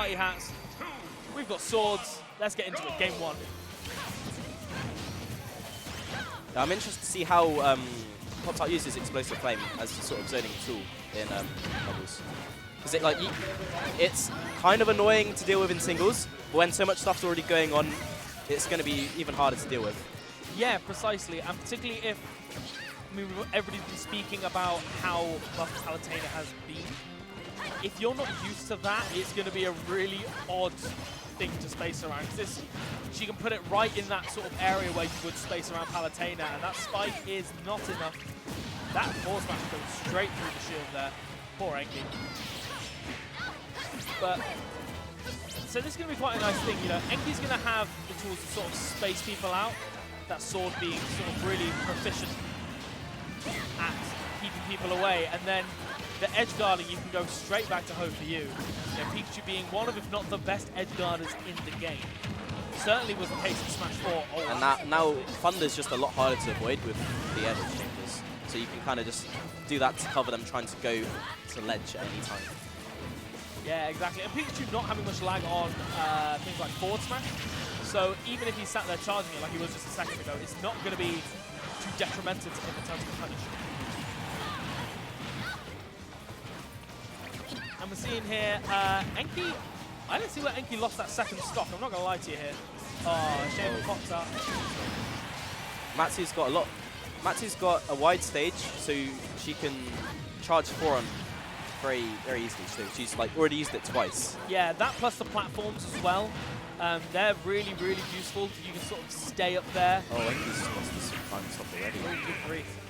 party hats. We've got swords. Let's get into it. Game 1. I'm interested to see how Poptart uses Explosive Flame as a sort of zoning tool in doubles. Because it's kind of annoying to deal with in singles, but when so much stuff's already going on, it's going to be even harder to deal with. Yeah, precisely. And particularly if everybody's been speaking about how buff Palutena has been. If you're not used to that, it's going to be a really odd thing to space around. Because she can put it right in that sort of area where you would space around Palutena, and that spike is not enough. That force smash goes straight through the shield there. Poor Enki. But so this is going to be quite a nice thing. You know, Enki's going to have the tools to sort of space people out. That sword being sort of really proficient at keeping people away, and then the edge guarding, you can go straight back to Hoe4u. You know, Pikachu being one of, if not the best edge guarders in the game. Certainly was the case in Smash 4. Oh, and now Thunder's just a lot harder to avoid with the edge chambers. So you can kind of just do that to cover them trying to go to ledge at any time. Yeah, exactly. And Pikachu not having much lag on things like forward smash. So even if he sat there charging it like he was just a second ago, it's not going to be too detrimental to him in terms of punish. And we're seeing here, Enki, I don't see where Enki lost that second stock. I'm not going to lie to you here. Oh, shame for Poptart. Matsu's got a wide stage, so she can charge 4 on very, very easily. So she's like already used it twice. Yeah, that plus the platforms as well. They're really, really useful. You can sort of stay up there. Oh, Enki's lost this time stop already. Oh, good grief.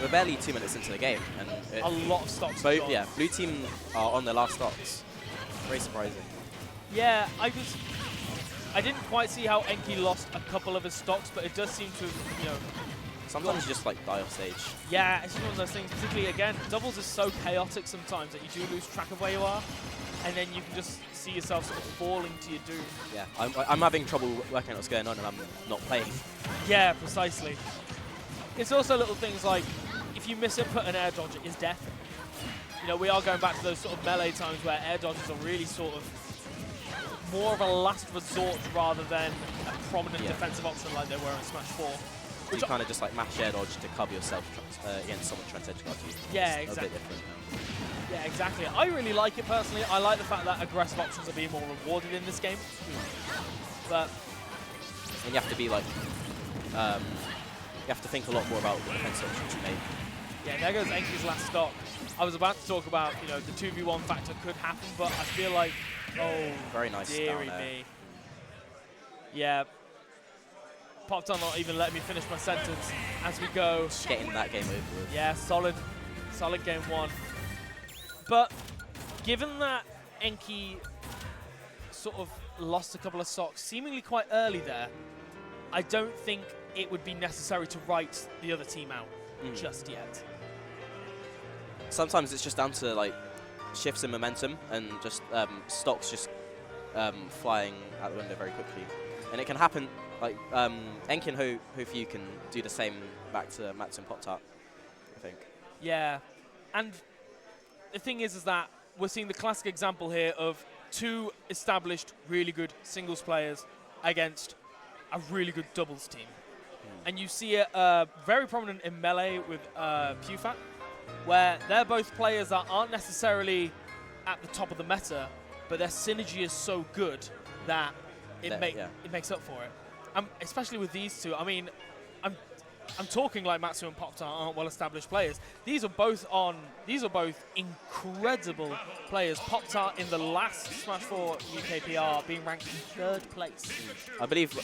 We're barely 2 minutes into the game, and a lot of stocks. Yeah, blue team are on their last stocks. Very surprising. Yeah, I didn't quite see how Enki lost a couple of his stocks, but it does seem to, you know. Sometimes you just like die off stage. Yeah, it's just one of those things. Particularly again, doubles is so chaotic sometimes that you do lose track of where you are, and then you can just see yourself sort of falling to your doom. Yeah, I'm having trouble working out what's going on, and I'm not playing. Yeah, precisely. It's also little things like, if you misinput an air dodge, it is death. You know, we are going back to those sort of melee times where air dodges are really sort of more of a last resort rather than a prominent defensive option like they were in Smash 4. Which you kind of just like mash air dodge to cover yourself against someone trying to edge guard you. Yeah, exactly. A bit different now. Yeah, exactly. I really like it personally. I like the fact that aggressive options are being more rewarded in this game. But and you have to be like, you have to think a lot more about the defensive options you make. Yeah, there goes Enki's last stock. I was about to talk about, you know, the 2v1 factor could happen, but I feel like, oh, very nice dearie me. Yeah. Poptart not even letting me finish my sentence as we go. Just getting that game over with. Yeah, solid game 1. But given that Enki sort of lost a couple of stocks seemingly quite early there, I don't think it would be necessary to write the other team out just yet. Sometimes it's just down to like shifts in momentum and just stocks just flying out the window very quickly. And it can happen, like Enki and Hoe4u can do the same back to Matsu and Poptart, I think. Yeah, and the thing is that we're seeing the classic example here of 2 established, really good singles players against a really good doubles team. And you see it very prominent in Melee with Pewfat, where they're both players that aren't necessarily at the top of the meta, but their synergy is so good that it makes up for it. Especially with these 2. I mean, I'm talking like Matsu and Poptart aren't well-established players. These are both incredible players. Poptart in the last Smash 4 UKPR being ranked in 3rd place. I believe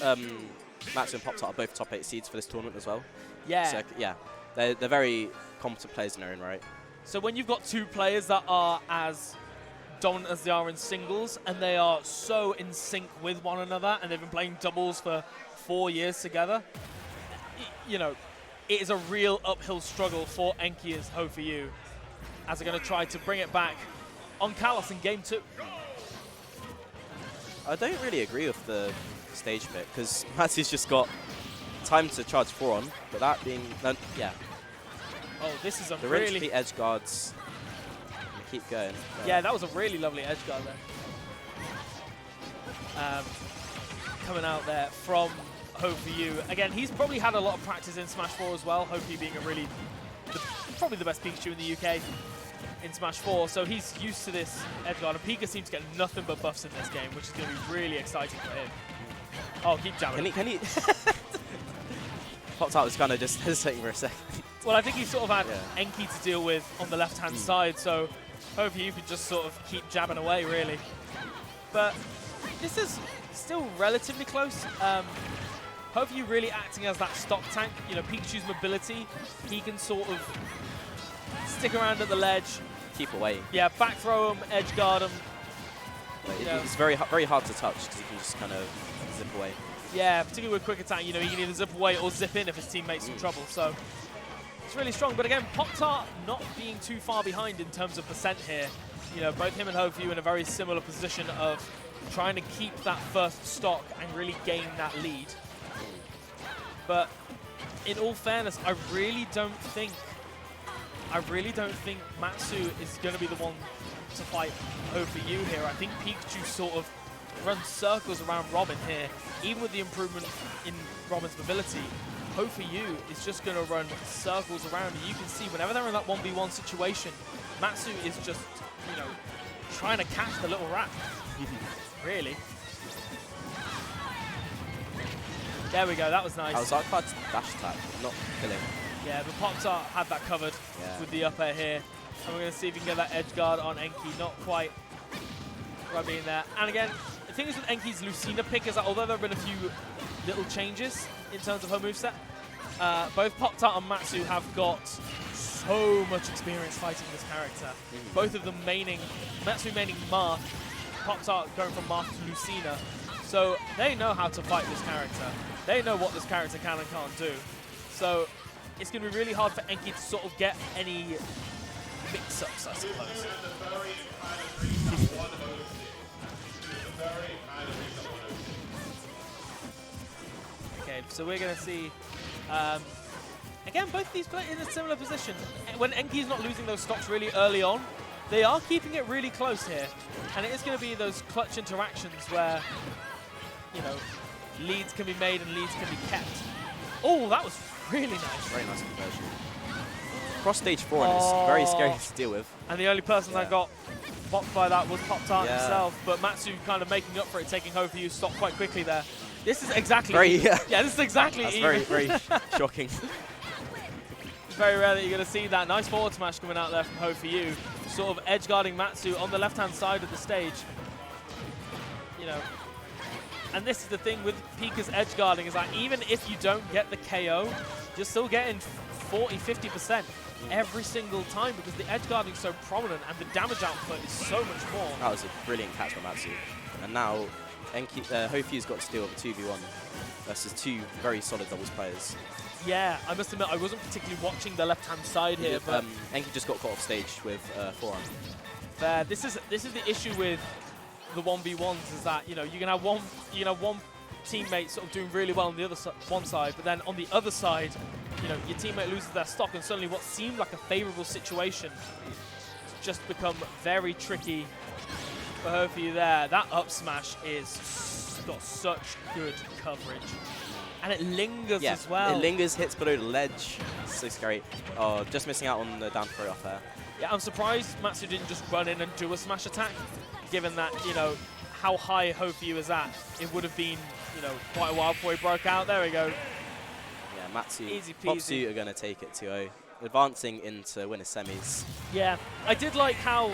Matsu and Poptart are both top 8 seeds for this tournament as well. Yeah. So, yeah, they're very competent players in their own right. So when you've got 2 players that are as dominant as they are in singles, and they are so in sync with one another, and they've been playing doubles for 4 years together, you know, it is a real uphill struggle for Enki as Hoe4u, as they're going to try to bring it back on Kalos in Game 2. I don't really agree with the stage bit, because Matsu's just got time to charge 4 on, but that being, yeah. Oh, this is a the really... The edge guards keep going. Yeah, that was a really lovely edge guard there. Coming out there from Hoe4u. Again, he's probably had a lot of practice in Smash 4 as well. Hoe4u being probably the best Pikachu in the UK in Smash 4. So he's used to this edge guard. And Pika seems to get nothing but buffs in this game, which is going to be really exciting for him. Oh, keep jamming. Can he? Poptart was kind of just hesitating for a second. Well, I think he sort of had Enki to deal with on the left-hand side, so Hoe4u could just sort of keep jabbing away, really. But this is still relatively close. Hoe4u really acting as that stock tank. You know, Pikachu's mobility, he can sort of stick around at the ledge. Keep away. Yeah, back throw him, edge guard him. It's very hard to touch because he can just kind of zip away. Yeah, particularly with quick attack, you know, he can either zip away or zip in if his teammate's in trouble. So it's really strong. But again, Poptart not being too far behind in terms of percent here. You know, both him and Hoe4u in a very similar position of trying to keep that first stock and really gain that lead. But in all fairness, I really don't think Matsu is going to be the one to fight Hoe4u here. I think Pikachu sort of runs circles around Robin here. Even with the improvement in Robin's mobility, Hoe4u is just going to run circles around. And you can see whenever they're in that 1v1 situation, Matsu is just, you know, trying to catch the little rat. Really. There we go, that was nice. I was like, dash attack, not killing. Yeah, but Poptart had that covered with the up air here. And we're going to see if we can get that edge guard on Enki. Not quite being there. And again, the thing is with Enki's Lucina pick is that although there have been a few little changes in terms of her moveset, both Poptart and Matsu have got so much experience fighting this character. Both of them Matsu maining Marth, Poptart going from Marth to Lucina. So they know how to fight this character. They know what this character can and can't do. So it's going to be really hard for Enki to sort of get any mix-ups, I suppose. Okay, so we're going to see, again, both of these players in a similar position. When Enki is not losing those stocks really early on, they are keeping it really close here. And it is going to be those clutch interactions where, you know, leads can be made and leads can be kept. Oh, that was really nice. Very nice conversion. Cross stage 4 and it's very scary to deal with. And the only person that got blocked by that was Poptart himself, but Matsu kind of making up for it, taking Hoe4u stock quite quickly there. This is exactly this is exactly That's even. very shocking. It's very rare that you're going to see that. Nice forward smash coming out there from Hoe4u, sort of edge guarding Matsu on the left-hand side of the stage. You know, and this is the thing with Pika's edge guarding, is that even if you don't get the KO, you're still getting 40–50% every single time because the edge guarding is so prominent and the damage output is so much more. That was a brilliant catch by Matsu. And now Hoe4u's got to deal with a 2v1 versus two very solid doubles players. Yeah, I must admit I wasn't particularly watching the left-hand side here, but Enki just got caught off stage with forearm. This is the issue with the 1v1s, is that, you know, you can have one teammate sort of doing really well on the other one side, but then on the other side, you know, your teammate loses their stock and suddenly what seemed like a favorable situation just become very tricky for Hoe4u there. That up smash is got such good coverage. And it lingers as well. It lingers, hits below the ledge. So scary. Oh, just missing out on the down throw off there. Yeah, I'm surprised Matsu didn't just run in and do a smash attack, given that, you know, how high Hoe4u is at. It would have been, you know, quite a while before he broke out. There we go. Yeah, Matsu, Easy peasy. Poptart are going to take it 2-0, advancing into winner semis. Yeah, I did like how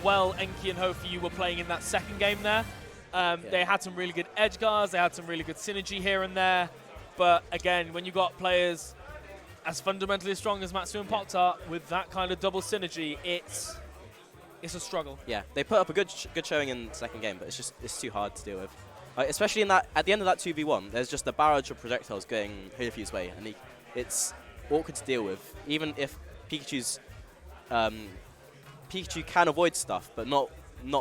well Enki and Hoe4u were playing in that second game there. They had some really good edge guards, they had some really good synergy here and there. But again, when you got players as fundamentally strong as Matsu and Poptart with that kind of double synergy, it's a struggle. Yeah, they put up a good showing in the second game, but it's too hard to deal with. Especially at the end of that 2v1, there's just a barrage of projectiles going Hoe4u's way, and it's awkward to deal with. Even if Pikachu can avoid stuff, but not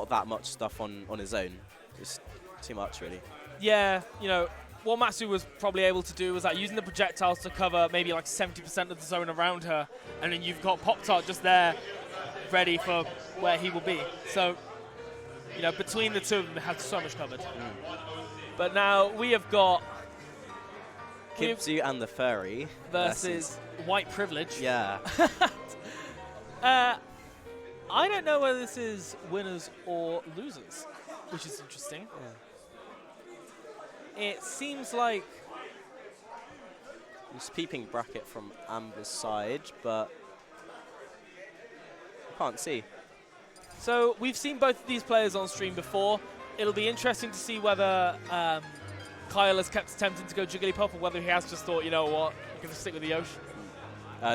that much stuff on his own. It's too much, really. Yeah, you know, what Matsu was probably able to do was that using the projectiles to cover maybe like 70% of the zone around her, and then you've got Poptart just there ready for where he will be. So, you know, between the two of them, they had so much covered. But now we have got Hoe4u and the Furry versus White Privilege. Yeah. I don't know whether this is winners or losers, which is interesting. Yeah. It seems like... Just peeping bracket from Amber's side, but I can't see. So we've seen both of these players on stream before. It'll be interesting to see whether Kyle has kept attempting to go Jigglypuff or whether he has just thought, you know what, I'm going to stick with the Yoshi.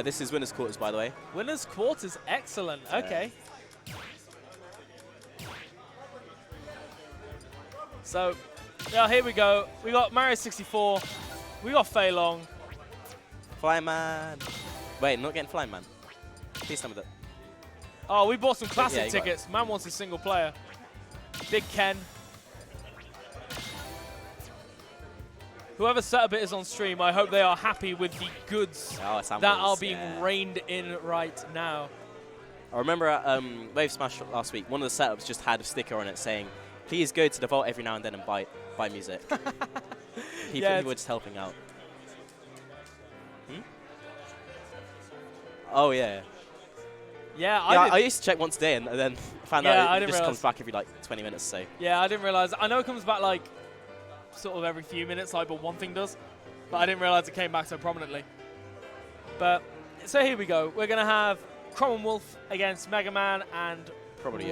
This is winners quarters, by the way. Winners quarters, excellent. Okay. So, yeah, here we go. We got Mario 64. We got Fei Long. Flyman. Wait, not getting Flyman. Please tell me that. Oh, we bought some classic Yeah, tickets. Man wants a single player. Big Ken. Whoever set up it is on stream. I hope they are happy with the goods that are being reined in right now. I remember at Wave Smash last week, one of the setups just had a sticker on it saying, please go to the vault every now and then and buy music. People were just helping out. Oh, yeah. Yeah, I used to check once a day and then found out it just comes back every like 20 minutes. So yeah, I didn't realize. I know it comes back like sort of every few minutes, like, but one thing does. But I didn't realize it came back so prominently. But so here we go. We're gonna have Crom and Wolf against Mega Man and probably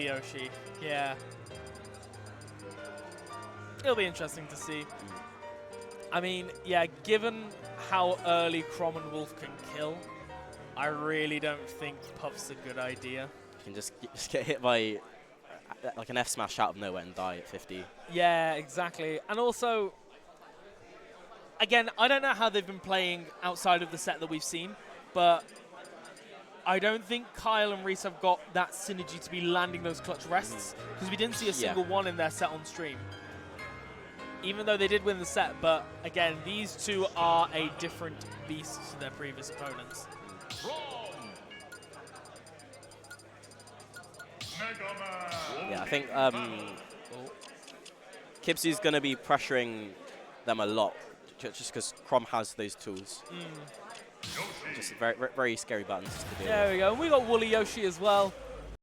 Yoshi. Yeah. It'll be interesting to see. I mean, yeah, given how early Crom and Wolf can kill, I really don't think Puff's a good idea. You can just get hit by like an F smash out of nowhere and die at 50. Yeah, exactly. And also, again, I don't know how they've been playing outside of the set that we've seen, but I don't think Kyle and Reese have got that synergy to be landing those clutch rests, because we didn't see a single one in their set on stream. Even though they did win the set, but again, these two are a different beast to their previous opponents. Yeah, I think Hoe4u's going to be pressuring them a lot, just because Crom has those tools. Just very, very scary buttons to do. There we go. And we got Woolly Yoshi as well.